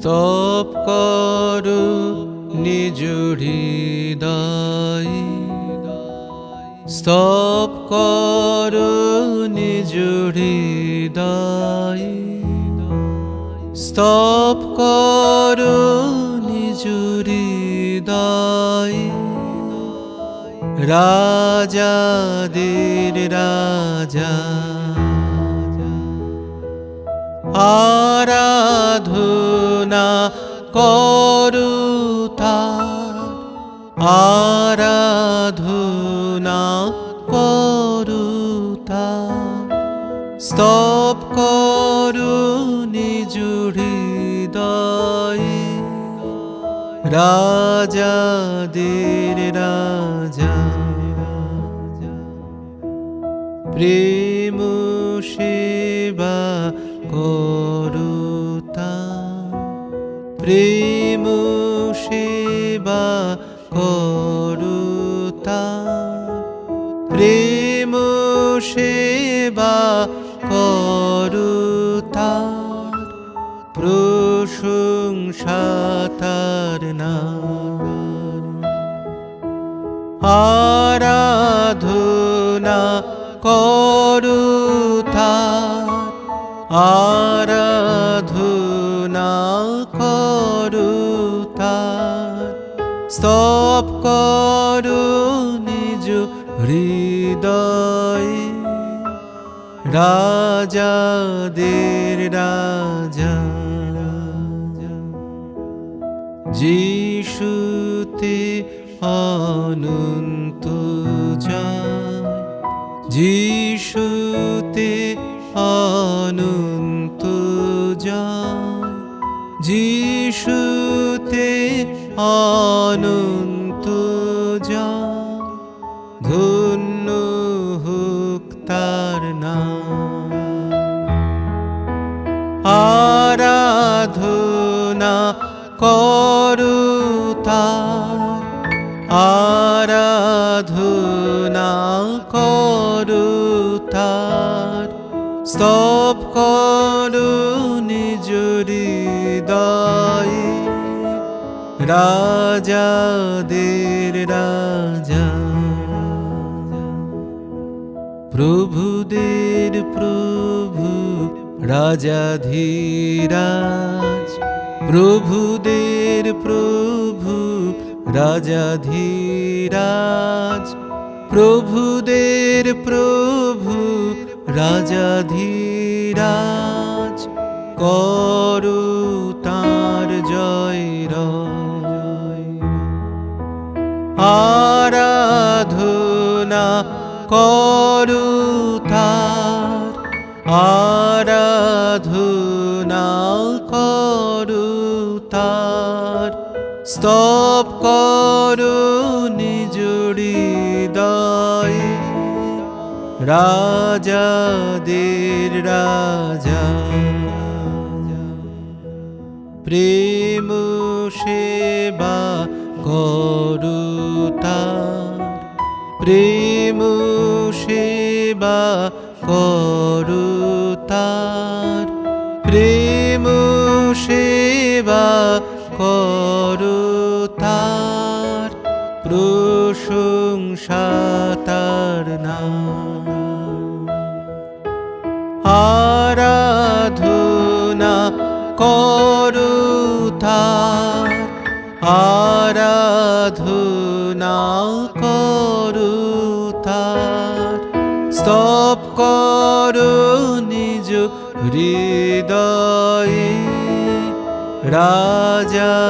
স্তব করো নিজ হৃদয়, স্তব করো নিজ হৃদয়, স্তব করো নিজ হৃদয়। রাজাদের রাজা আরাধনা করো তার, আরাধনা করো তার। স্তব করো নিজ হৃদয়, রাজাদের রাজা। প্রেম সেবা করো তার, প্রেম সেবা করো তার, প্রেম সেবা করো তার। প্রশংসা তার নাম, আরাধনা করো তার, আরাধনা করো তার। স্তব করো নিজ হৃদয়, রাজাদের রাজা। যিশুতে অনন্ত জয়, যিশুতে অনন্ত জয়, যিশুতে অনন্ত জয়। ধন্য হোক তার নাম, আরাধনা করো তার, আরাধনা করো তার। স্তব করো নিজ হৃদয়, রাজাদের রাজা। প্রভুদের প্রভু রাজাধীরাজ, প্রভুদের প্রভু রাজাধীরাজ, প্রভুদের প্রভু রাজাধীরাজ। করো তাঁর জয় রয়, আরাধনা করো তার, আরাধনা করো তার। স্তব করো নিজ হৃদয়, রাজাদের রাজা। প্রেম সেবা করো তার, প্রেম সেবা করো তার, প্রেম সেবা করো তার। প্রশংসা তার নাম, আরাধনা করো তার, আরাধনা করো তার। স্তব করো নিজ হৃদয়ে, রাজাদের